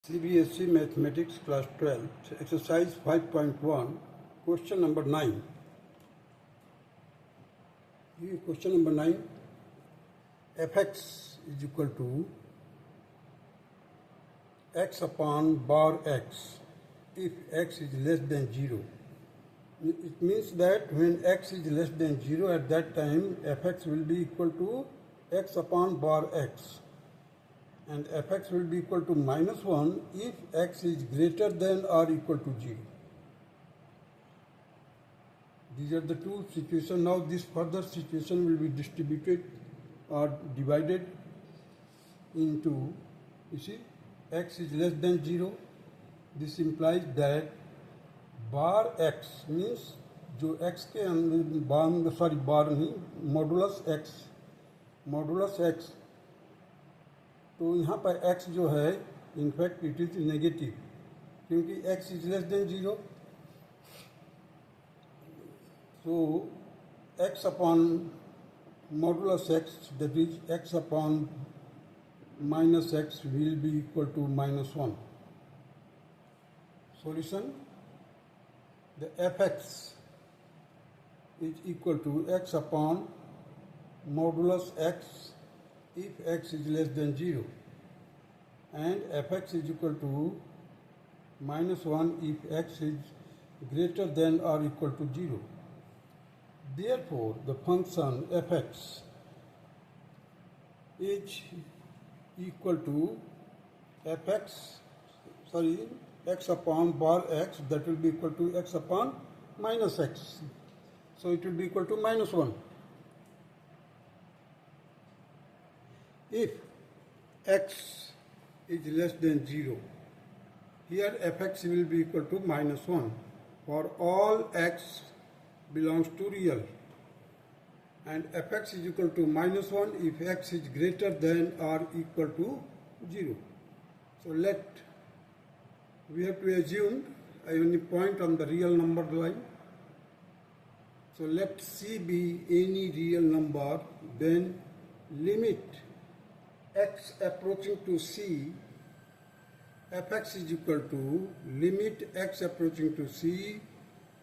CBSE Mathematics Class 12, Exercise 5.1, Question number 9. Question number 9, fx is equal to x upon bar x if x is less than 0. It means that when x is less than 0, at that time fx will be equal to x upon bar x. And fx will be equal to minus 1 if x is greater than or equal to 0. These are the two situations. Now this further situation will be distributed or divided into, you see, x is less than 0. This implies that bar x means जो x के bar नहीं, modulus x, तो यहाँ पर x जो है in fact it is negative क्योंकि x is less then 0. So x upon modulus x, that is x upon minus x will be equal to minus 1. Solution: the fx is equal to x upon modulus x if x is less than 0, and fx is equal to minus 1 if x is greater than or equal to 0. Therefore, the function fx is equal to x upon bar x, that will be equal to x upon minus x. So it will be equal to minus 1. If x is less than 0, here fx will be equal to minus 1 for all x belongs to real, and fx is equal to minus 1 if x is greater than or equal to 0. So we have to assume any point on the real number line. So let C be any real number, then limit x approaching to C, fx is equal to limit x approaching to C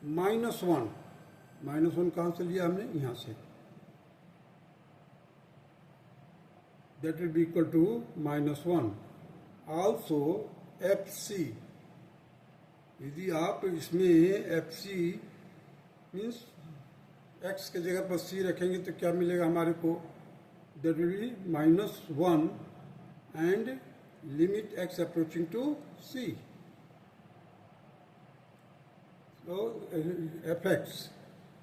minus 1. Minus 1 कहाँ से लिया हमने? यहाँ से. That will be equal to minus 1. Also fc, यदि आप इसमें fc means x के जगह पर c रखेंगे तो क्या मिलेगा हमारे को? That will be minus 1 and limit x approaching to c. So fx.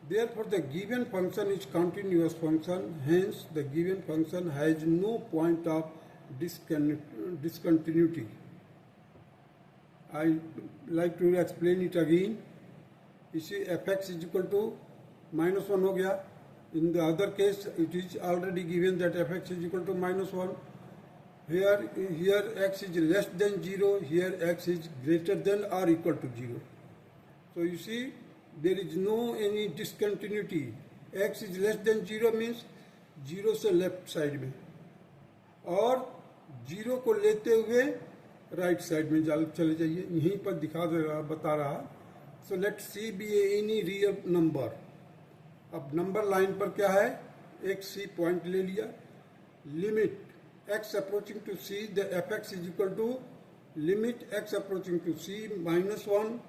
Therefore, the given function is continuous function. Hence, the given function has no point of discontinuity. I like to explain it again. You see, fx is equal to minus 1 हो गया. In the other case, it is already given that fx is equal to minus 1. Here x is less than 0, here x is greater than or equal to 0. So you see, there is no any discontinuity. X is less than 0 means 0 से left side में और 0 को लेते हुए right side में चले जाइए. यहीं पर बता रहा. So let c be any real number. अब नंबर लाइन पर क्या है? एक सी पॉइंट ले लिया. Limit x approaching to c, the fx is equal to limit x approaching to c minus 1,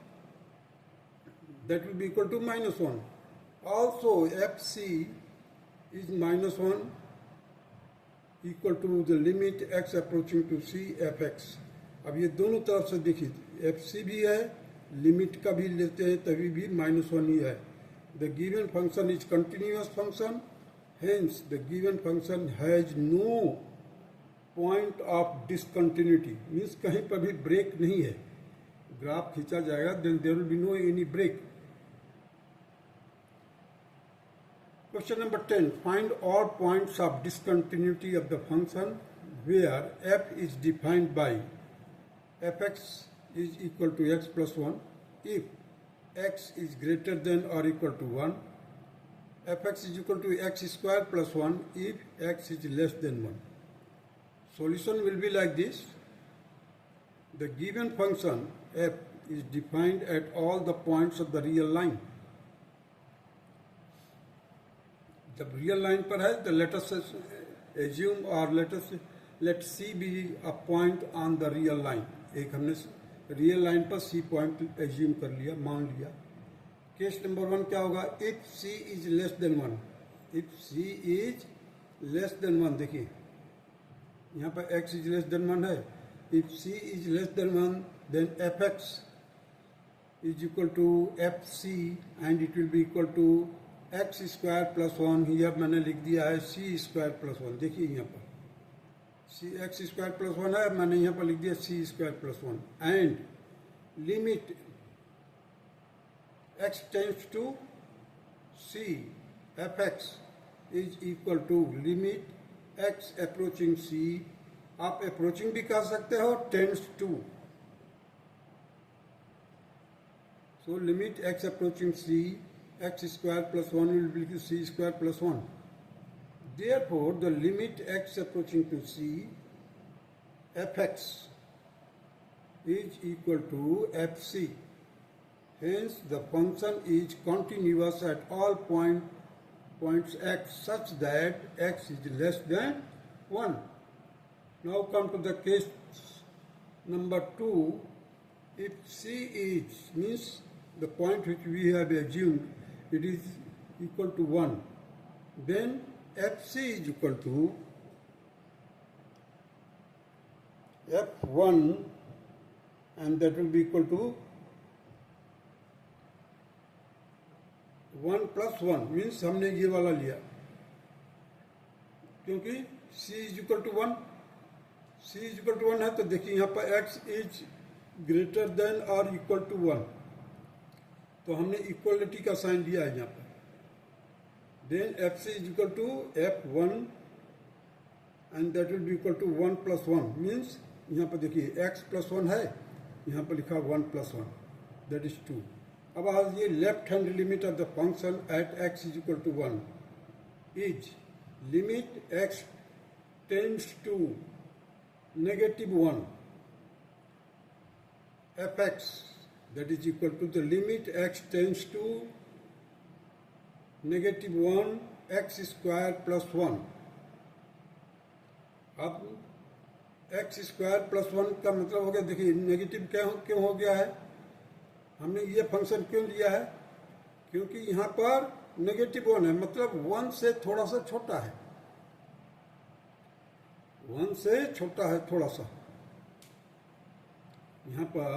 that will be equal to minus 1. Also fc is minus 1 equal to the limit x approaching to c fx. अब ये दोनों तरफ से देखिए, fc भी है, limit का भी लेते हैं तभी भी minus 1 ही है. The given function is continuous function. Hence the given function has no point of discontinuity. Means कहीं पर भी ब्रेक नहीं है. ग्राफ खींचा जाएगा, then there will be no any break. Question number 10. Find all points of discontinuity of the function where f is defined by fx is equal to x plus 1 if x is greater than or equal to 1, fx is equal to x square plus 1 if x is less than 1. Solution will be like this. The given function f is defined at all the points of the real line. जब real line पर है तो let us assume or let C be a point on the real line. एक हमने real line पर C point assume कर लिया, मान लिया. केस नंबर 1 क्या होगा? If C is less than 1. If C is less than 1, देखिए यहाँ पर x is less than 1 है. If C is less than 1, then fx is equal to fc and it will be equal to x square plus 1. यहाँ मैंने लिख दिया है c square plus 1. देखिए यहाँ पर c x square plus 1 है, मैंने यहाँ पर लिख दिया c square plus 1. And limit x tends to c fx is equal to limit x approaching c. आप approaching भी कह सकते हो, tends to. So limit x approaching c, x square plus 1 will be equal to c square plus 1. Therefore, the limit x approaching to c, fx is equal to fc. Hence, the function is continuous at all points x such that x is less than 1. Now come to the case number 2. If c is, means the point which we have assumed, it is equal to 1, then fc is equal to f1 and that will be equal to 1 plus 1, means हमने ये वाला लिया क्योंकि c is equal to 1. c is equal to 1 है तो देखिए यहाँ पर x is greater than or equal to 1, तो हमने इक्वलिटी का साइन दिया है यहाँ पर. Then fc is equal to f1 and that will be equal to 1 plus 1, means यहाँ पर देखिए x plus 1 है, यहाँ पर लिखा 1 plus 1, that is 2. अब आज ये left hand limit of the function at x is equal to 1 is limit x tends to -1 fx, that is equal to the limit x tends to -1 x square plus 1. अब x square plus 1 का मतलब हो गया, देखिए negative क्यों हो गया है? हमने ये फंक्शन क्यों लिया है? क्योंकि यहाँ पर -1 है, मतलब 1 से थोड़ा सा छोटा है, 1 से छोटा है थोड़ा सा. यहाँ पर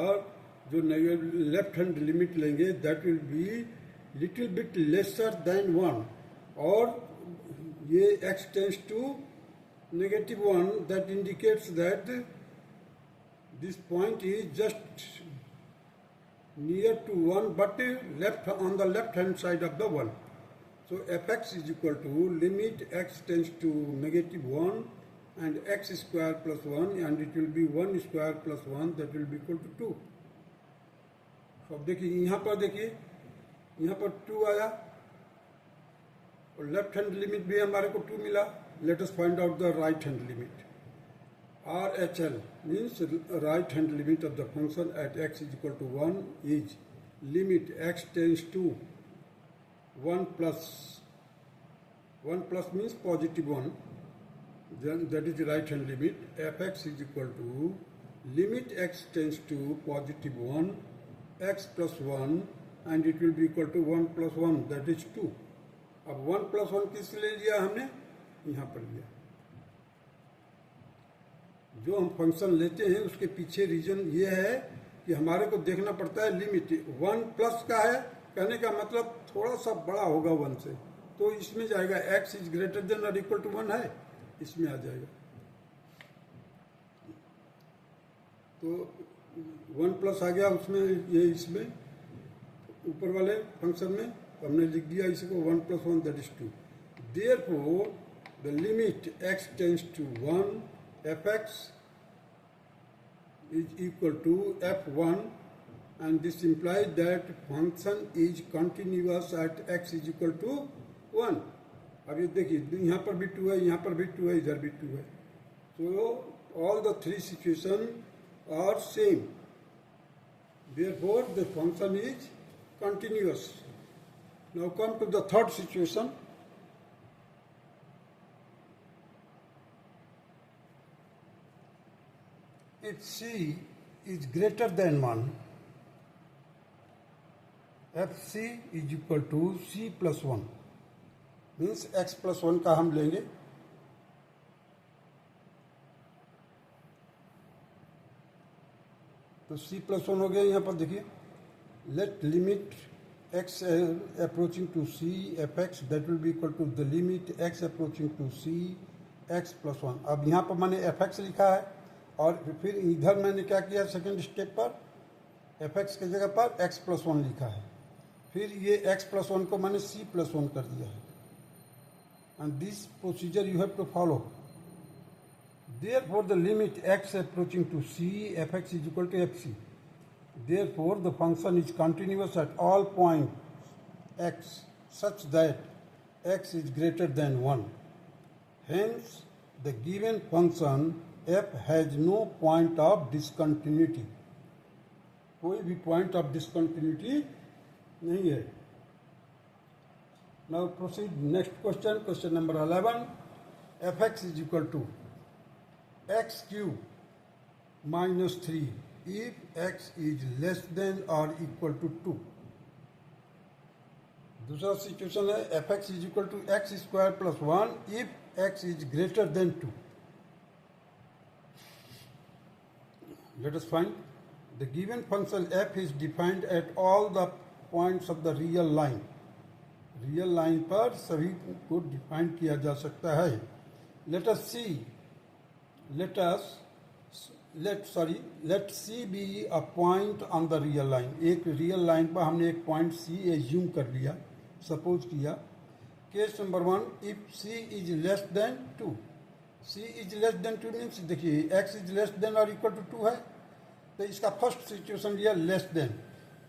जो लेफ्ट हैंड लिमिट लेंगे that will be little bit lesser than 1, और ये x tends to -1, that indicates that this point is just near to 1 but left on the left hand side of the 1. So fx is equal to limit x tends to -1 and x square plus 1, and it will be 1 square plus 1, that will be equal to 2. अब देखिए यहाँ पर, देखिए यहाँ पर 2 आया और left hand limit भी हमारे को 2 मिला. Let us find out the right hand limit. RHL means right hand limit of the function at x is equal to 1 is limit x tends to 1 plus means +1, then that is the right hand limit. Fx is equal to limit x tends to +1 x plus 1 and it will be equal to 1 plus 1, that is 2. अब 1 plus 1 किस लिए लिया हमने? यहाँ पर लिया. जो हम फंक्शन लेते हैं उसके पीछे रीजन ये है कि हमारे को देखना पड़ता है लिमिट. 1 प्लस का है कहने का मतलब थोड़ा सा बड़ा होगा 1 से, तो इसमें जाएगा x इज ग्रेटर देन और इक्वल टू 1 है, इसमें आ जाएगा. तो 1 प्लस आ गया उसमें, ये इसमें ऊपर वाले फंक्शन में हमने लिख दिया इसको 1 plus 1, that is 2. Therefore, the limit x tends to 1 fx is equal to f1, and this implies that function is continuous at x is equal to 1. अब ये देखिए यहाँ पर भी 2 है, यहाँ पर भी 2 है, इधर भी 2 है. So all the 3 situations are same. Therefore, the function is continuous. Now come to the third situation. If c is greater than 1, fc is equal to c plus 1, means x plus 1 का हम लेंगे. तो c plus 1 हो गया. यहाँ पर देखिए, let limit x approaching to c f x that will be equal to the limit x approaching to c x plus 1. अब यहाँ पर मैंने एफ एक्स लिखा है और फिर इधर मैंने क्या किया, सेकेंड स्टेप पर एफ एक्स की जगह पर x प्लस 1 लिखा है. फिर ये x प्लस 1 को मैंने c प्लस 1 कर दिया है. And this procedure you have to follow. Therefore, the limit x approaching to c fx is equal to fc. Therefore, the function is continuous at all points x such that x is greater than 1. Hence, the given function f has no point of discontinuity. कोई भी point of discontinuity नहीं है. Now proceed next question. Question number 11. fx is equal to x cube minus 3 if x is less than or equal to 2. दूसरा situation है f x is equal to x square plus 1 if x is greater than 2. Let us find the given function f is defined at all the points of the real line. Real line पर सभी को define किया जा सकता है. Let us see. Let C be a point on the real line. एक real line पर हमने एक पॉइंट C एज्यूम कर लिया, सपोज किया. Case number 1, if C is less than 2. C is less than 2 means देखिए x इज लेस देन और इक्वल टू 2 है, तो इसका फर्स्ट सिचुएशन लिया लेस देन.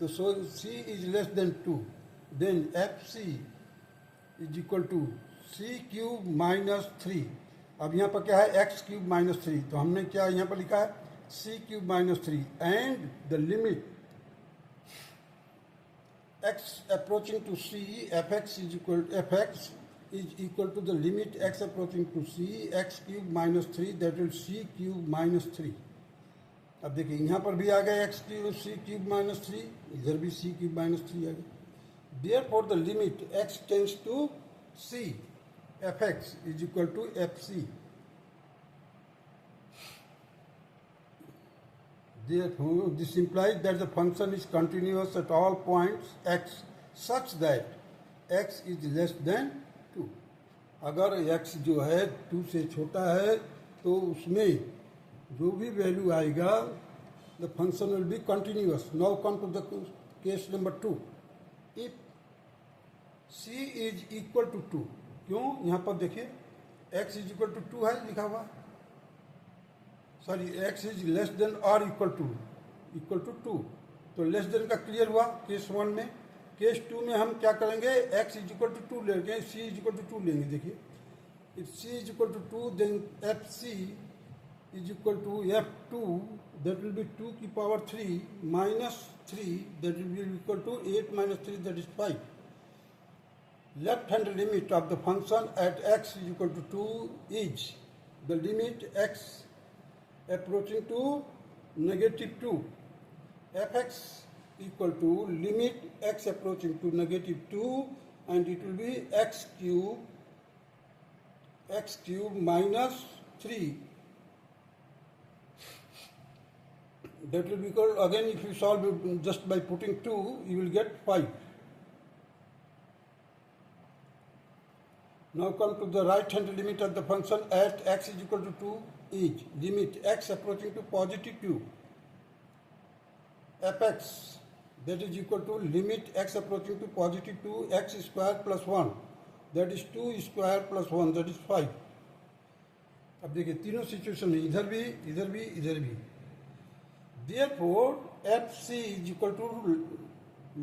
तो so C is less than 2, then FC is equal to C cube minus 3. अब यहाँ पर क्या है, एक्स क्यूब माइनस 3. तो हमने क्या यहाँ पर लिखा है, c cube minus 3 and the limit x approaching to c f x is equal to the limit x approaching to c x cube minus 3 that will c cube minus 3. अब देखिए यहाँ पर भी आ गया x cube c cube minus 3, इधर भी c cube minus 3 आ गया. Therefore the limit x tends to c fx is equal to fc. Therefore, this implies that the function is continuous at all points x such that x is less than 2. अगर x जो है 2 से छोटा है तो उसमें जो भी वैल्यू आएगा the function will be continuous. Now come to the case number 2. If c is equal to 2, क्यों, यहाँ पर देखिए x इज इक्वल टू 2 है लिखा हुआ, sorry x is less than और इक्वल टू 2. तो लेस देन का क्लियर हुआ केस 1 में. केस 2 में हम क्या करेंगे, x इज इक्वल टू 2 लेंगे, c इज इक्वल टू 2 लेंगे. देखिए if c is equal to 2 then fc is equal to f2 that will be 2 की power 3 minus 3 that will be equal to 8 minus 3 that is 5. Left hand limit of the function at x is equal to 2 is the limit x approaching to negative 2. fx equal to limit x approaching to negative 2 and it will be x cube minus 3. That will be equal, again if you solve it just by putting 2 you will get 5. Now come to the right hand limit of the function at x is equal to 2 is limit x approaching to positive 2. fx that is equal to limit x approaching to positive 2 x square plus 1 that is 2 square plus 1 that is 5. अब देखिए तीनों situation में इधर भी इधर भी इधर भी. Therefore fc is equal to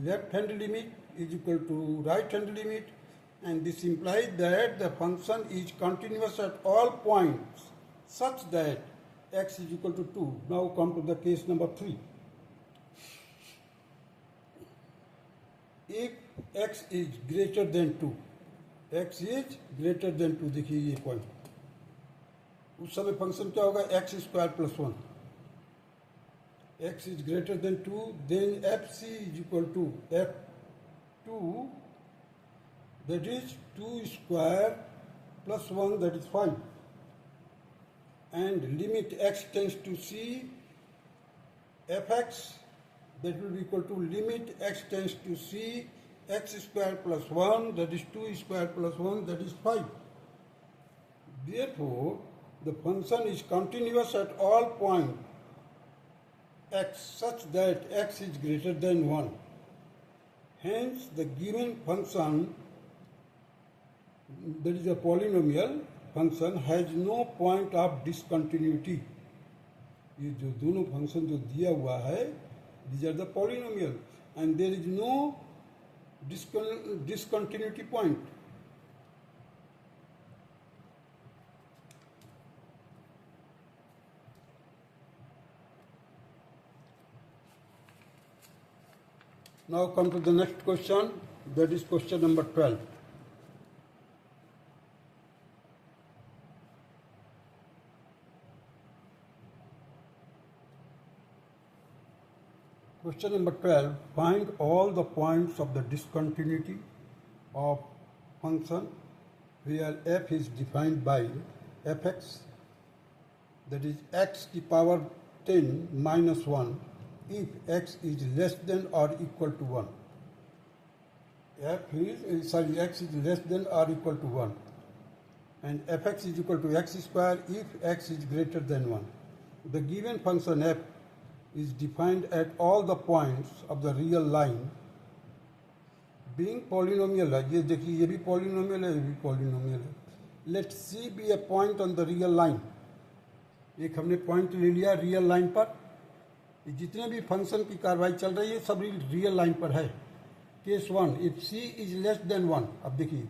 left hand limit is equal to right hand limit. And this implies that the function is continuous at all points such that x is equal to 2. Now come to the case number 3. If x is greater than 2, x is greater than 2, देखिए ये point, उस समय function क्या होगा, x square plus 1. x is greater than 2, then fc is equal to f2, that is 2 square plus 1, that is 5. And limit x tends to c, fx, that will be equal to limit x tends to c, x square plus 1, that is 2 square plus 1, that is 5. Therefore, the function is continuous at all points x such that x is greater than 1. Hence, the given function, that is a polynomial function, has no point of discontinuity. ये जो दोनों function जो दिया हुआ है, these are the polynomial, and there is no discontinuity point. Now come to the next question, that is question number 12. Question number 12, find all the points of the discontinuity of function where f is defined by fx, that is x to the power 10 minus 1, if x is less than or equal to 1. X is less than or equal to 1. And fx is equal to x square if x is greater than 1. The given function f is defined at all the points of the real line being polynomial है. ये देखिए, ये भी polynomial है, ये भी polynomial है. Let C be a point on the real line. एक हमने पॉइंट ले लिया रियल लाइन पर. जितने भी फंक्शन की कार्रवाई चल रही है सब रियल लाइन पर है. Case 1, if C is less than 1. अब देखिए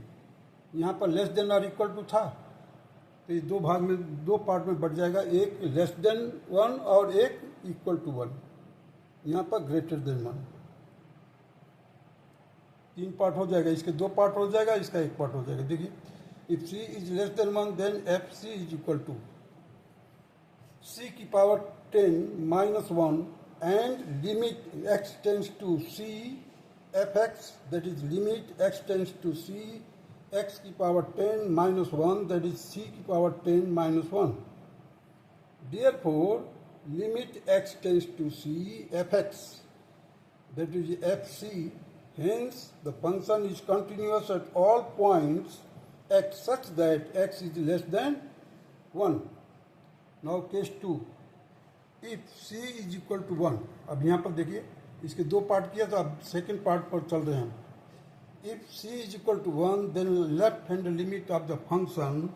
यहाँ पर लेस देन और इक्वल टू था, तो ये दो भाग में, दो पार्ट में बढ़ जाएगा, एक लेस देन 1 और एक इक्वल टू 1. यहाँ पर ग्रेटर देन 1. 3 पार्ट हो जाएगा, इसके 2 पार्ट हो जाएगा, इसका 1 पार्ट हो जाएगा. देखिए, if C is less than 1 then f c is equal to C की power 10 minus 1 and limit x tends to c fx, that is limit x tends to c x की power 10 minus 1, that is c की power 10 minus 1. Therefore, limit x tends to c fx, that is fc. Hence, the function is continuous at all points x such that x is less than 1. Now case 2, if c is equal to 1. अब यहाँ पर देखिए, इसके 2 part किया, तो अब second part पर चल रहे हैं. If c is equal to 1, then left hand limit of the function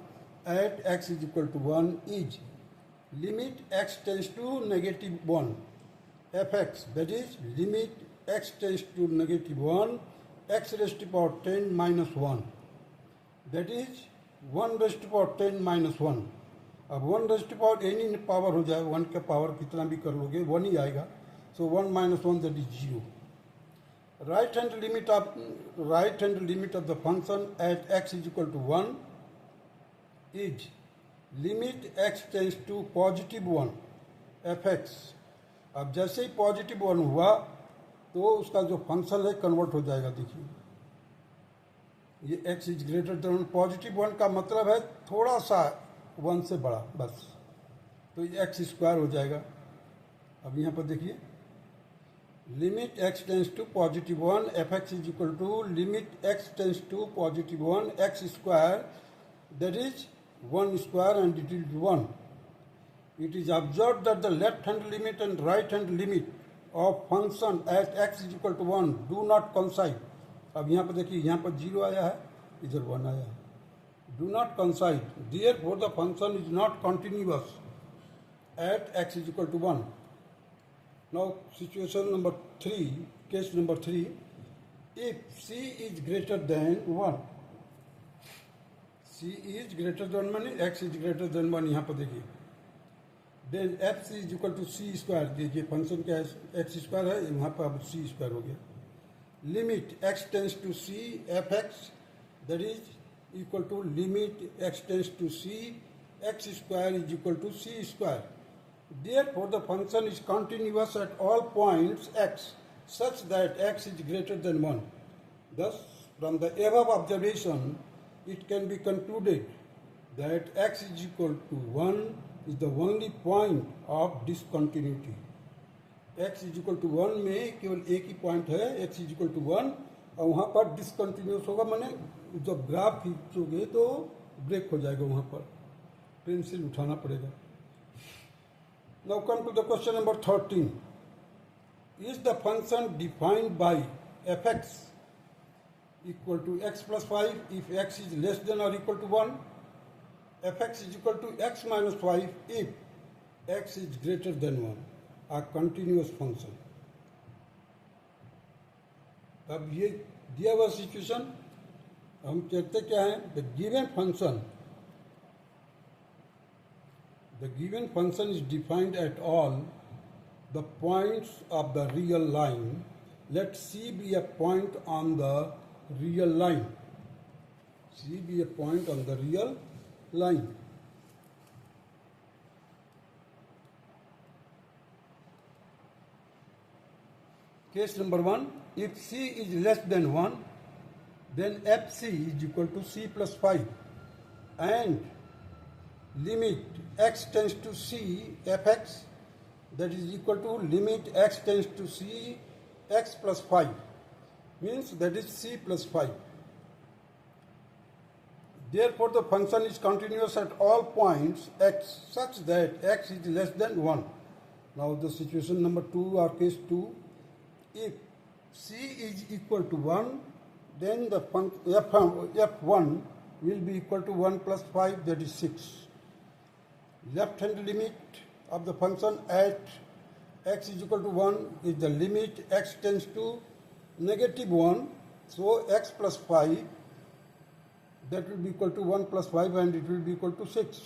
at x is equal to 1 is limit x tends to negative 1 fx, that is limit x tends to negative 1 x raised to power 10 minus 1, that is 1 raised to power 10 minus 1. अब 1 raise to power any power हो जाए, 1 का power कितना भी कर लोगे 1 ही आएगा. So 1 minus 1, that is 0. Right hand limit of the function at x is equal to 1 is limit x tends to positive 1 fx. अब जैसे ही पॉजिटिव 1 हुआ तो उसका जो फंक्शन है कन्वर्ट हो जाएगा. देखिए, ये x is greater than 1. Positive 1 का मतलब है थोड़ा सा 1 से बड़ा, बस, तो ये एक्स स्क्वायर हो जाएगा. अब यहाँ पर देखिए, limit x tends to positive 1 f x is equal to limit x tends to positive 1 x square, that is 1 square and it is 1. It is observe that the left hand limit and right hand limit of function at x is equal to 1 do not coincide. अब यहाँ पर देखिए, यहाँ पर 0 आया है, इधर 1 आया है. Do not coincide. Therefore, the function is not continuous at x is equal to 1. Now, situation number 3, case number 3. If c is greater than 1, c is greater than 1 माने x is greater than 1. यहाँ पर देखिए, then f c is equal to c square, देखिए function क्या है, x square है, वहाँ पर अब सी स्क्वायर हो गया. Limit x tends to c f x that is equal to limit x tends to c, x square is equal to c square. Therefore, the function is continuous at all points x such that x is greater than 1. Thus, from the above observation, it can be concluded that x is equal to 1 is the only point of discontinuity. x is equal to 1 में केवल एक ही point है, x is equal to 1, और वहाँ पर discontinuous होगा, माने जब ग्राफ खींचोगे तो ब्रेक हो जाएगा, वहाँ पर पेंसिल उठाना पड़ेगा. Now come to the question number 13. Is the function defined by f x equal to x plus 5 if x is less than और equal to 1, f x is equal to x minus 5 if x is greater than 1, a continuous function. अब ये दिया हुआ situation हम कहते क्या है, the given function is defined at all the points of the real line. Let c be a point on the real line. C be a point on the real line. Case number 1, if c is less than 1, then fc is equal to c plus 5 and limit x tends to c fx that is equal to limit x tends to c x plus 5 means that is c plus 5. Therefore, the function is continuous at all points x such that x is less than 1. Now the situation number 2 or case 2. If c is equal to 1, then the f1 will be equal to 1 plus 5, that is 6. Left hand limit of the function at x is equal to 1 is the limit x tends to negative 1. So x plus 5, that will be equal to 1 plus 5 and it will be equal to 6.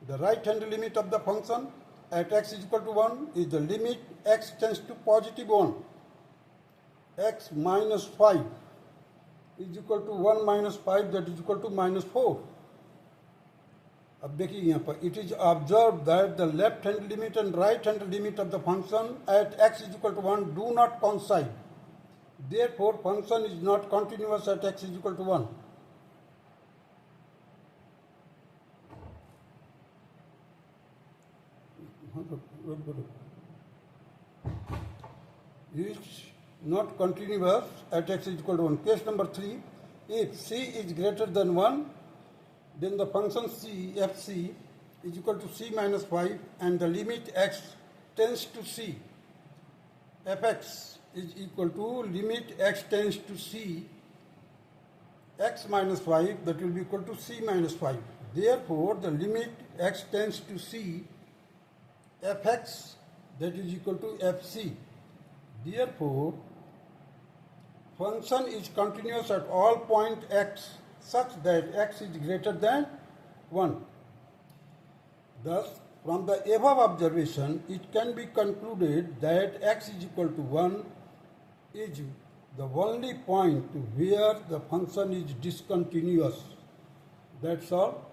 The right hand limit of the function at x is equal to 1 is the limit x tends to positive 1. X minus 5 is equal to 1 minus 5, that is equal to minus 4. अब देखिए यहाँ पर it is observed that the left hand limit and right hand limit of the function at x is equal to 1 do not coincide. Therefore, function is not continuous at x is equal to 1. Is not continuous at x is equal to 1. Case number 3, if c is greater than 1, then the function c fc is equal to c minus 5 and the limit x tends to c fx is equal to limit x tends to c x minus 5, that will be equal to c minus 5. Therefore, the limit x tends to c fx, that is equal to fc. Therefore, function is continuous at all point x such that x is greater than 1. Thus, from the above observation, it can be concluded that x is equal to 1 is the only point where the function is discontinuous. That's all.